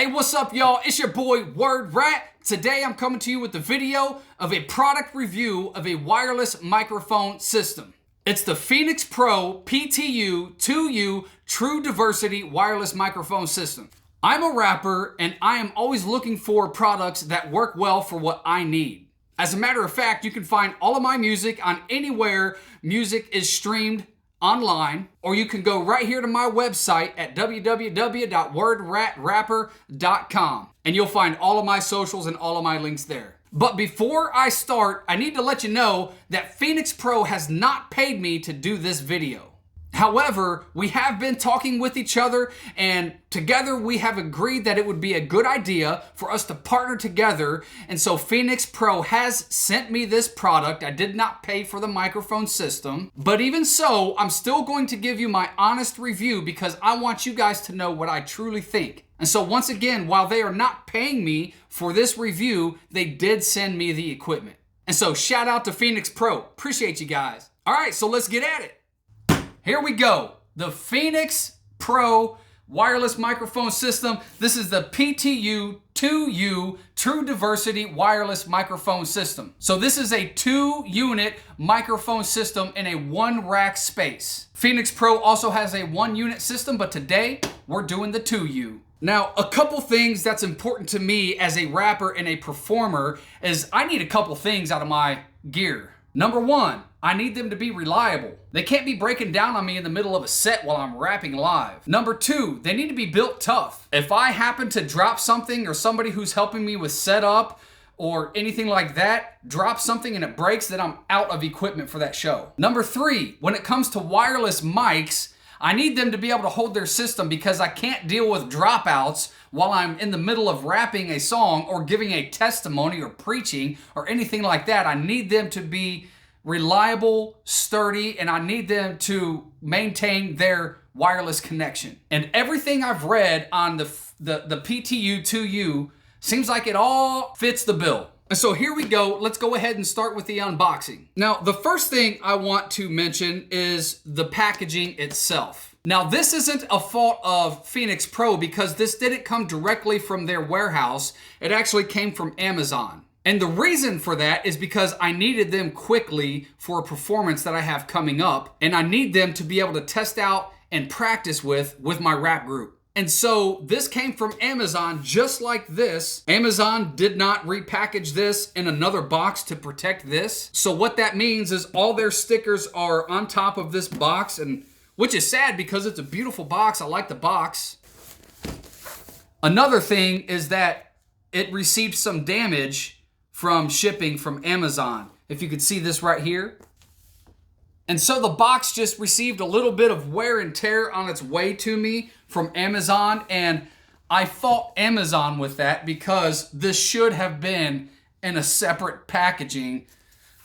Hey, what's up, y'all? It's your boy, Word Rat. Today, I'm coming to you with a video of a product review of a wireless microphone system. It's the Phenyx Pro PTU-2U True Diversity Wireless Microphone System. I'm a rapper, and I am always looking for products that work well for what I need. As a matter of fact, you can find all of my music on anywhere music is streamed online, or you can go right here to my website at www.wordratrapper.com, and you'll find all of my socials and all of my links there. But before I start, I need to let you know that Phenyx Pro has not paid me to do this video. However, we have been talking with each other, and together we have agreed that it would be a good idea for us to partner together. And so Phenyx Pro has sent me this product. I did not pay for the microphone system, but even so, I'm still going to give you my honest review because I want you guys to know what I truly think. And so once again, while they are not paying me for this review, they did send me the equipment. And so shout out to Phenyx Pro. Appreciate you guys. All right, so let's get at it. Here we go. The Phenyx Pro wireless microphone system. This is the PTU-2U True Diversity Wireless Microphone System. So this is a 2-unit microphone system in a 1-rack space. Phenyx Pro also has a 1-unit system, but today we're doing the 2U. Now, a couple things that's important to me as a rapper and a performer is I need a couple things out of my gear. Number one, I need them to be reliable. They can't be breaking down on me in the middle of a set while I'm rapping live. Number two, they need to be built tough. If I happen to drop something or somebody who's helping me with setup or anything like that, drop something and it breaks, then I'm out of equipment for that show. Number three, when it comes to wireless mics, I need them to be able to hold their system because I can't deal with dropouts while I'm in the middle of rapping a song or giving a testimony or preaching or anything like that. I need them to be reliable, sturdy, and I need them to maintain their wireless connection. And everything I've read on the PTU-2U seems like it all fits the bill. And so here we go. Let's go ahead and start with the unboxing. Now, the first thing I want to mention is the packaging itself. Now, this isn't a fault of Phenyx Pro because this didn't come directly from their warehouse. It actually came from Amazon. And the reason for that is because I needed them quickly for a performance that I have coming up, and I need them to be able to test out and practice with my rap group. And so this came from Amazon just like this. Amazon did not repackage this in another box to protect this. So what that means is all their stickers are on top of this box, and which is sad because it's a beautiful box. I like the box. Another thing is that it received some damage from shipping from Amazon. If you could see this right here. And so the box just received a little bit of wear and tear on its way to me from Amazon, and I fault Amazon with that because this should have been in a separate packaging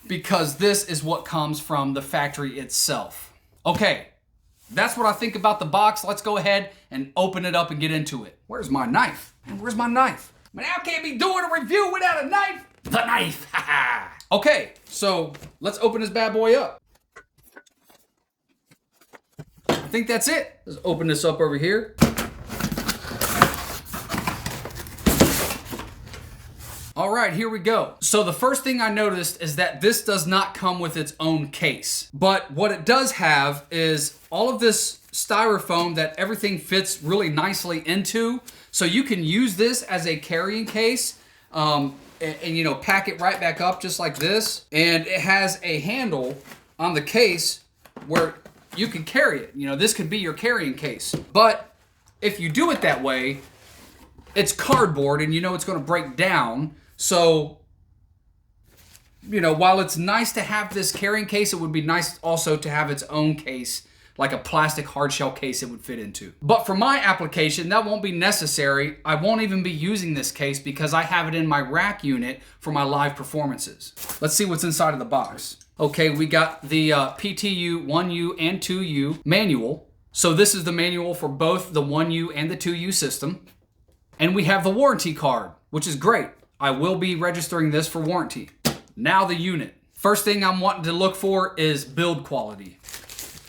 because this is what comes from the factory itself. Okay, that's what I think about the box. Let's go ahead and open it up and get into it. Where's my knife? Man, where's my knife? Man, I can't be doing a review without a knife. The knife. Okay, so let's open this bad boy up. I think that's it. Let's open this up over here. All right, here we go. So the first thing I noticed is that this does not come with its own case. But what it does have is all of this styrofoam that everything fits really nicely into. So you can use this as a carrying case and you know, pack it right back up just like this. And it has a handle on the case where you can carry it. You know, this could be your carrying case. But if you do it that way, it's cardboard and you know it's going to break down. So, you know, while it's nice to have this carrying case, it would be nice also to have its own case, like a plastic hard shell case it would fit into. But for my application, that won't be necessary. I won't even be using this case because I have it in my rack unit for my live performances. Let's see what's inside of the box. Okay, we got the PTU-1U and 2U manual. So this is the manual for both the 1U and the 2U system. And we have the warranty card, which is great. I will be registering this for warranty. Now the unit. First thing I'm wanting to look for is build quality.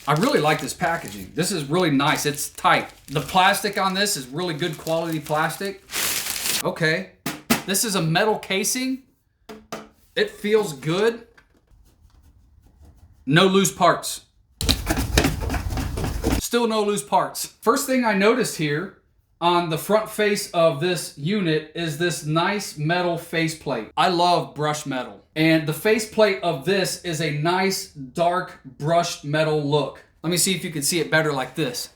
I really like this packaging. This is really nice. It's tight. The plastic on this is really good quality plastic. Okay, this is a metal casing. It feels good. No loose parts. Still no loose parts. First thing I noticed here on the front face of this unit is this nice metal faceplate. I love brushed metal. And the faceplate of this is a nice dark brushed metal look. Let me see if you can see it better like this.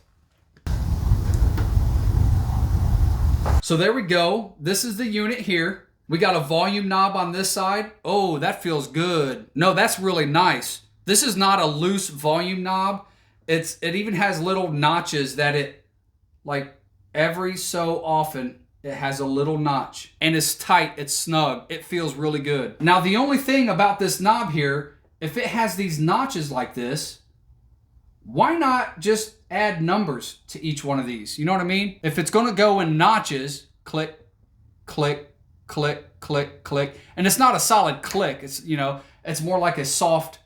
So there we go. This is the unit here. We got a volume knob on this side. Oh, that feels good. No, that's really nice. This is not a loose volume knob. It even has little notches that it, like every so often, it has a little notch. And it's tight, it's snug, it feels really good. Now the only thing about this knob here, if it has these notches like this, why not just add numbers to each one of these? You know what I mean? If it's gonna go in notches, click, click, click, click, click. And it's not a solid click, it's, you know, it's more like a soft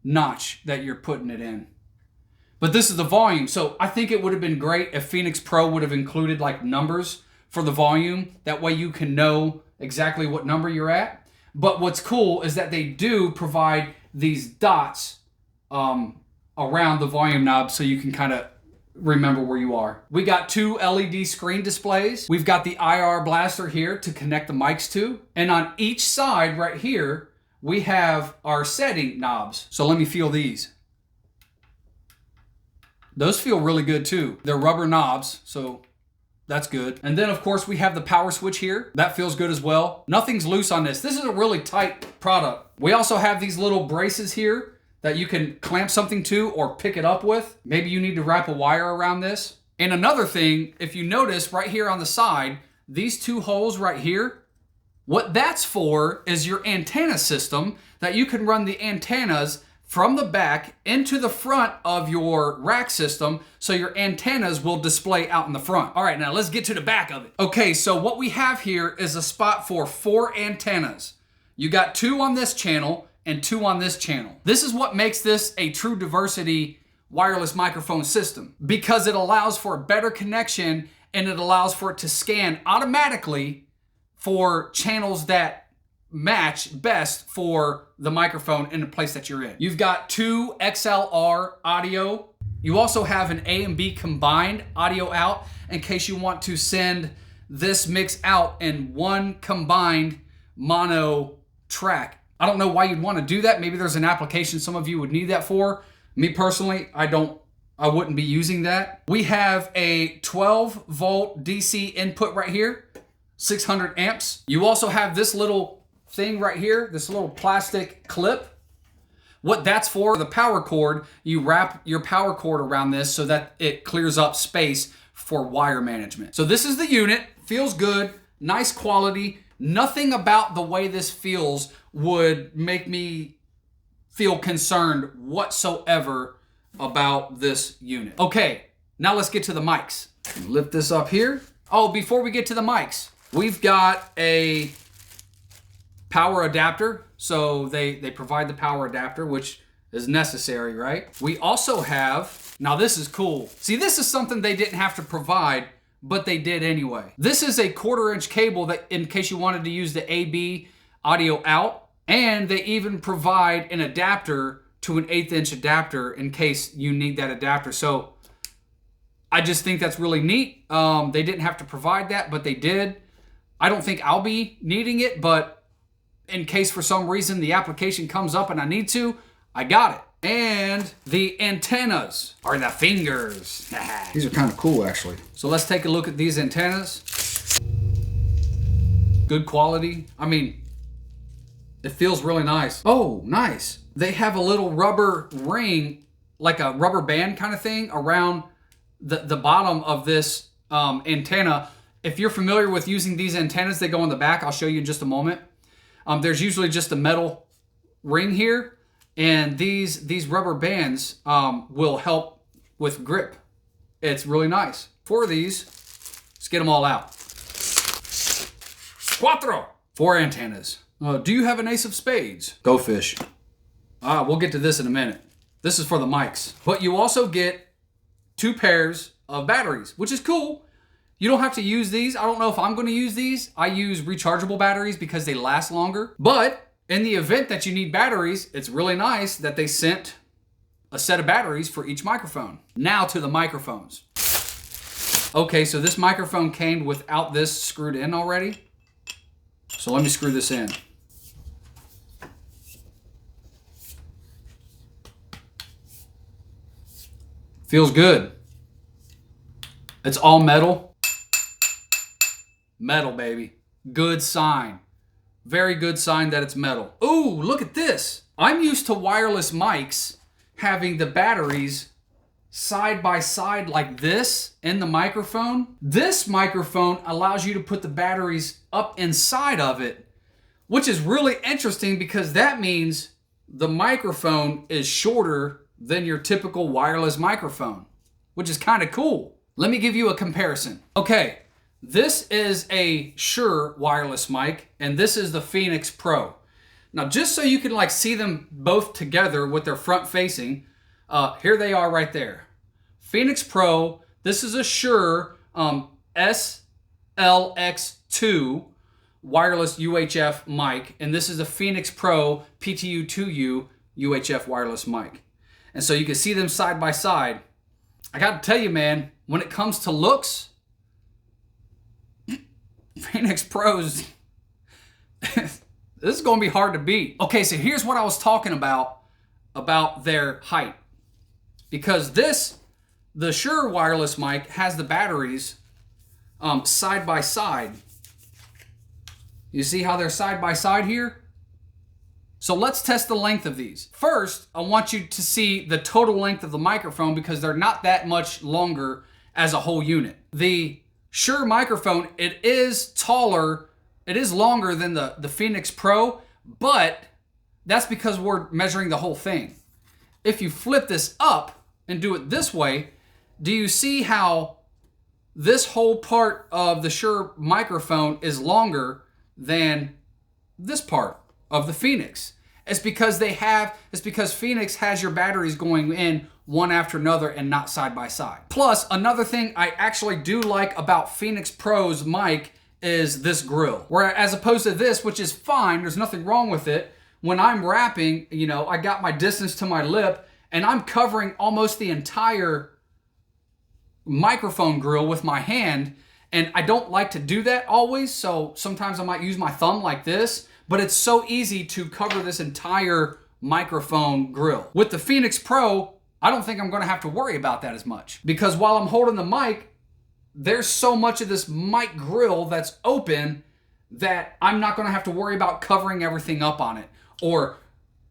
notch that you're putting it in. But this is the volume. So I think it would have been great if Phenyx Pro would have included like numbers for the volume. That way you can know exactly what number you're at. But what's cool is that they do provide these dots around the volume knob so you can kind of remember where you are. We got 2 LED screen displays. We've got the IR blaster here to connect the mics to. And on each side right here, we have our setting knobs. So let me feel these. Those feel really good too. They're rubber knobs, so that's good. And then of course we have the power switch here. That feels good as well. Nothing's loose on this. This is a really tight product. We also have these little braces here that you can clamp something to or pick it up with. Maybe you need to wrap a wire around this. And another thing, if you notice right here on the side, these 2 holes right here, what that's for is your antenna system that you can run the antennas from the back into the front of your rack system so your antennas will display out in the front. All right, now let's get to the back of it. Okay, so what we have here is a spot for 4 antennas. You got 2 on this channel and 2 on this channel. This is what makes this a true diversity wireless microphone system because it allows for a better connection and it allows for it to scan automatically for channels that match best for the microphone in the place that you're in. You've got 2 XLR audio. You also have an A and B combined audio out in case you want to send this mix out in one combined mono track. I don't know why you'd want to do that. Maybe there's an application some of you would need that for. Me personally, I wouldn't be using that. We have a 12 volt DC input right here, 600 amps. You also have this little thing right here, this little plastic clip. What that's for, the power cord, you wrap your power cord around this so that it clears up space for wire management. So this is the unit, feels good, nice quality. Nothing about the way this feels would make me feel concerned whatsoever about this unit. Okay, now let's get to the mics. Lift this up here. Oh, before we get to the mics, we've got a power adapter. So they provide the power adapter, which is necessary, right? We also have, now this is cool. See, this is something they didn't have to provide, but they did anyway. This is a 1/4" cable that in case you wanted to use the AB audio out, and they even provide an adapter to an 1/8" adapter in case you need that adapter. So I just think that's really neat. They didn't have to provide that, but they did. I don't think I'll be needing it, but in case for some reason the application comes up and I need to, I got it. And the antennas are the fingers. These are kind of cool actually. So let's take a look at these antennas. Good quality. I mean, it feels really nice. Oh, nice. They have a little rubber ring, like a rubber band kind of thing around the bottom of this antenna. If you're familiar with using these antennas, they go on the back. I'll show you in just a moment. There's usually just a metal ring here, and these rubber bands will help with grip. It's really nice. 4 of these, let's get them all out. 4 antennas. Do you have an ace of spades? Go fish. We'll get to this in a minute. This is for the mics. But you also get 2 pairs of batteries, which is cool. You don't have to use these. I don't know if I'm going to use these. I use rechargeable batteries because they last longer. But in the event that you need batteries, it's really nice that they sent a set of batteries for each microphone. Now to the microphones. Okay, so this microphone came without this screwed in already. So let me screw this in. Feels good. It's all metal. Metal, baby. Good sign. Very good sign that it's metal. Ooh, look at this. I'm used to wireless mics having the batteries side by side like this in the microphone. This microphone allows you to put the batteries up inside of it, which is really interesting because that means the microphone is shorter than your typical wireless microphone, which is kind of cool. Let me give you a comparison. Okay, this is a Shure wireless mic, and this is the Phenyx Pro. Now, just so you can like see them both together with their front facing, here they are right there. Phenyx Pro, this is a Shure SLX2 wireless UHF mic, and this is a Phenyx Pro PTU-2U UHF wireless mic. And so you can see them side by side. I got to tell you, man, when it comes to looks, Phenyx Pros, this is going to be hard to beat. Okay, so here's what I was talking about their height. Because the Shure wireless mic has the batteries side by side. You see how they're side by side here? So let's test the length of these. First, I want you to see the total length of the microphone because they're not that much longer as a whole unit. The Shure microphone, it is taller, it is longer than the Phenyx Pro, but that's because we're measuring the whole thing. If you flip this up and do it this way, do you see how this whole part of the Shure microphone is longer than this part of the Phenyx? It's because Phenyx has your batteries going in one after another and not side by side. Plus, another thing I actually do like about Phenyx Pro's mic is this grill. Where as opposed to this, which is fine, there's nothing wrong with it. When I'm rapping, you know, I got my distance to my lip and I'm covering almost the entire microphone grill with my hand. And I don't like to do that always, so sometimes I might use my thumb like this, but it's so easy to cover this entire microphone grill. With the Phenyx Pro, I don't think I'm gonna have to worry about that as much because while I'm holding the mic, there's so much of this mic grill that's open that I'm not gonna have to worry about covering everything up on it or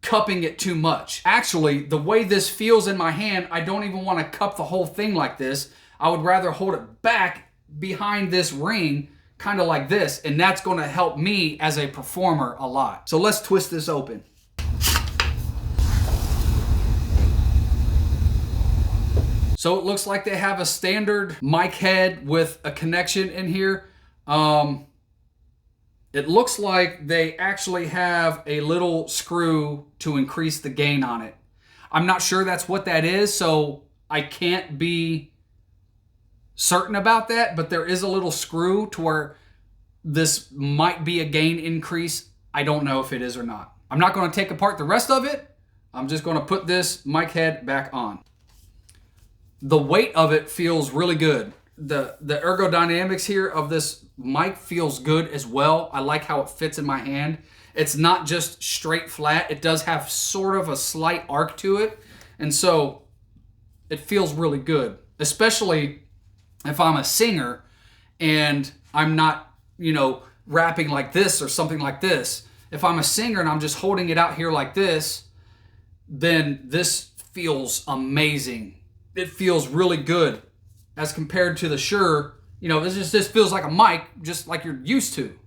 cupping it too much. Actually, the way this feels in my hand, I don't even wanna cup the whole thing like this. I would rather hold it back behind this ring, kind of like this, and that's going to help me as a performer a lot. So let's twist this open. So it looks like they have a standard mic head with a connection in here. It looks like they actually have a little screw to increase the gain on it. I'm not sure that's what that is, so I can't be certain about that, but there is a little screw to where this might be a gain increase. I don't know if it is or not. I'm not going to take apart the rest of it. I'm just going to put this mic head back on. The weight of it feels really good. The ergodynamics here of this mic feels good as well. I like how it fits in my hand. It's not just straight flat. It does have sort of a slight arc to it. And so it feels really good, especially if I'm a singer and I'm not, you know, rapping like this or something like this. If I'm a singer and I'm just holding it out here like this, then this feels amazing. It feels really good as compared to the Shure. You know, this feels like a mic, just like you're used to.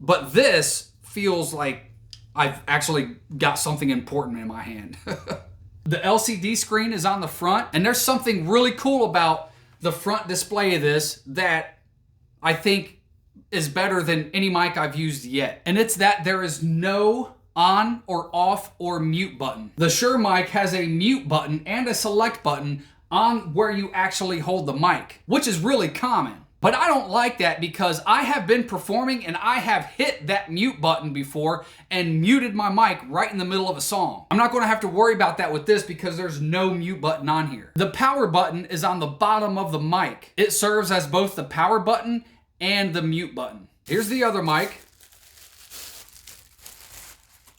But this feels like I've actually got something important in my hand. The LCD screen is on the front, and there's something really cool about the front display of this that I think is better than any mic I've used yet. And it's that there is no on or off or mute button. The Shure mic has a mute button and a select button on where you actually hold the mic, which is really common. But I don't like that because I have been performing and I have hit that mute button before and muted my mic right in the middle of a song. I'm not going to have to worry about that with this because there's no mute button on here. The power button is on the bottom of the mic. It serves as both the power button and the mute button. Here's the other mic.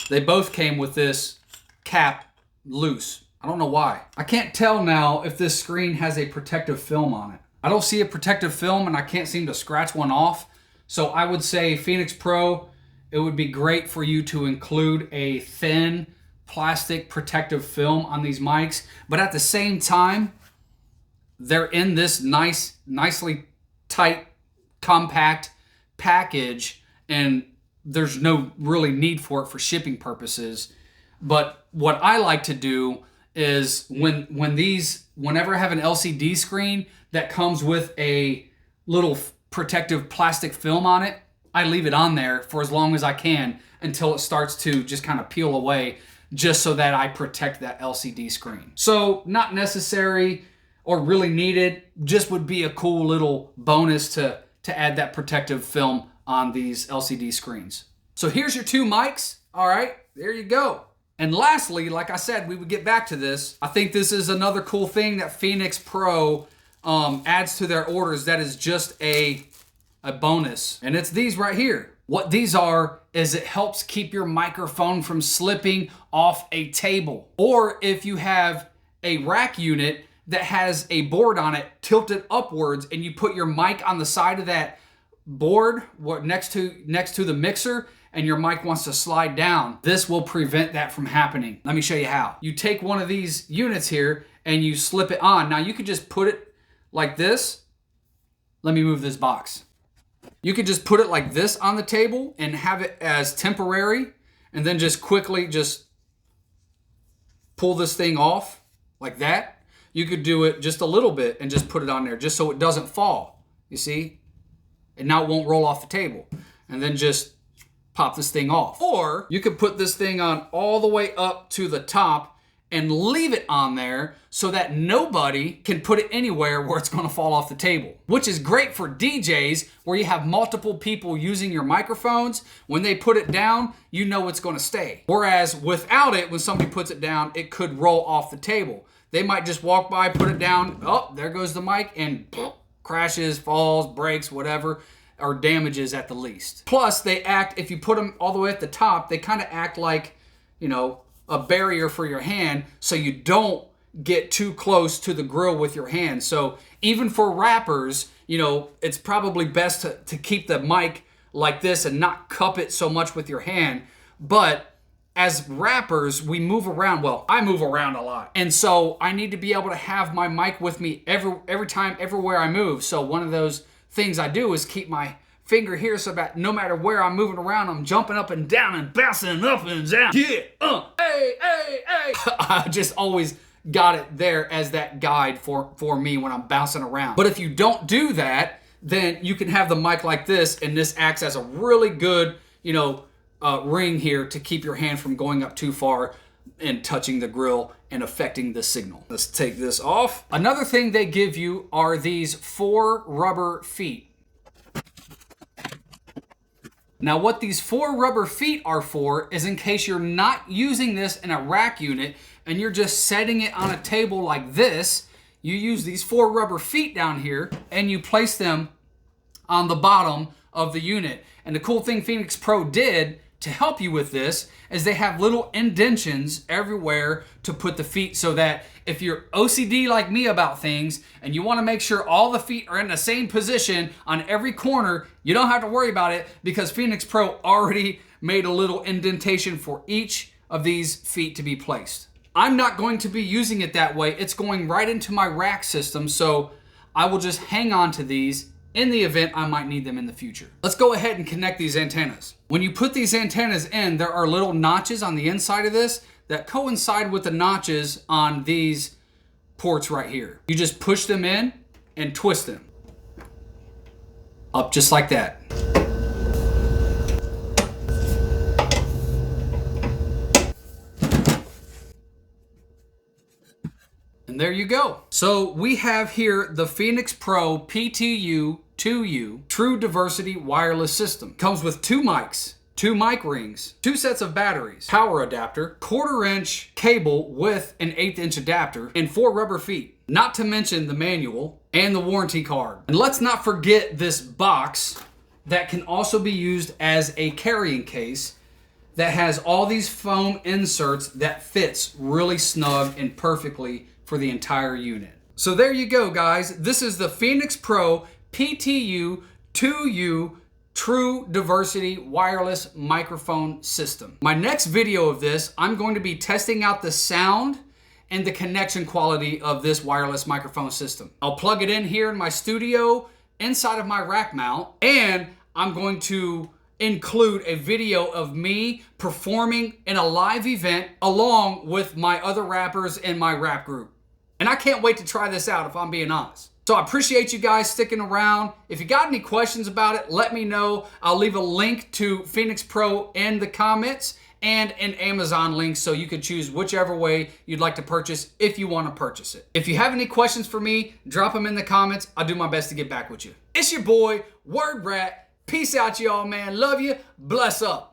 They both came with this cap loose. I don't know why. I can't tell now if this screen has a protective film on it. I don't see a protective film and I can't seem to scratch one off. So I would say Phenyx Pro, it would be great for you to include a thin plastic protective film on these mics. But at the same time, they're in this nicely tight, compact package, and there's no really need for it for shipping purposes. But what I like to do is whenever I have an LCD screen that comes with a little protective plastic film on it, I leave it on there for as long as I can until it starts to just kind of peel away, just so that I protect that LCD screen. So not necessary or really needed, just would be a cool little bonus to add that protective film on these LCD screens. So here's your two mics. All right, there you go. And lastly, like I said, we would get back to this. I think this is another cool thing that Phenyx Pro adds to their orders that is just a bonus. And it's these right here. What these are is it helps keep your microphone from slipping off a table. Or if you have a rack unit that has a board on it tilted upwards and you put your mic on the side of that board next to the mixer, and your mic wants to slide down, this will prevent that from happening. Let me show you how. You take one of these units here and you slip it on. Now you could just put it like this. Let me move this box. You could just put it like this on the table and have it as temporary, and then just quickly just pull this thing off like that. You could do it just a little bit and just put it on there just so it doesn't fall. You see? And now it won't roll off the table. And then just pop this thing off. Or you could put this thing on all the way up to the top and leave it on there so that nobody can put it anywhere where it's going to fall off the table. Which is great for DJs where you have multiple people using your microphones. When they put it down, you know it's going to stay. Whereas without it, when somebody puts it down, it could roll off the table. They might just walk by, put it down, oh, there goes the mic, and crashes, falls, breaks, whatever, or damages at the least. Plus, they act, if you put them all the way at the top, they kind of act like, you know, a barrier for your hand so you don't get too close to the grill with your hand. So even for rappers, you know, it's probably best to keep the mic like this and not cup it so much with your hand. But as rappers, we move around. Well, I move around a lot. And so I need to be able to have my mic with me every time, everywhere I move. So one of those things I do is keep my finger here so that no matter where I'm moving around, I'm jumping up and down and bouncing up and down. Yeah, hey, hey, hey. I just always got it there as that guide for me when I'm bouncing around. But if you don't do that, then you can have the mic like this, and this acts as a really good, you know, ring here to keep your hand from going up too far and touching the grill and affecting the signal. Let's take this off. Another thing they give you are these 4 rubber feet. Now what these 4 rubber feet are for is in case you're not using this in a rack unit and you're just setting it on a table like this, you use these 4 rubber feet down here and you place them on the bottom of the unit. And the cool thing Phenyx Pro did to help you with this is they have little indentions everywhere to put the feet, so that if you're OCD like me about things and you want to make sure all the feet are in the same position on every corner, you don't have to worry about it because Phenyx Pro already made a little indentation for each of these feet to be placed. I'm not going to be using it that way. It's going right into my rack system, so I will just hang on to these in the event I might need them in the future. Let's go ahead and connect these antennas. When you put these antennas in, there are little notches on the inside of this that coincide with the notches on these ports right here. You just push them in and twist them up just like that. And there you go. So we have here the Phenyx Pro PTU-2U True Diversity Wireless System. Comes with 2 mics, 2 mic rings, 2 sets of batteries, power adapter, 1/4-inch cable with an 1/8-inch adapter, and 4 rubber feet. Not to mention the manual and the warranty card. And let's not forget this box that can also be used as a carrying case that has all these foam inserts that fits really snug and perfectly for the entire unit. So there you go, guys. This is the Phenyx Pro PTU-2U True Diversity Wireless Microphone System. My next video of this, I'm going to be testing out the sound and the connection quality of this wireless microphone system. I'll plug it in here in my studio inside of my rack mount, and I'm going to include a video of me performing in a live event along with my other rappers in my rap group. And I can't wait to try this out, if I'm being honest. So I appreciate you guys sticking around. If you got any questions about it, let me know. I'll leave a link to Phenyx Pro in the comments and an Amazon link so you can choose whichever way you'd like to purchase if you want to purchase it. If you have any questions for me, drop them in the comments. I'll do my best to get back with you. It's your boy, Word Rat. Peace out, y'all, man. Love you. Bless up.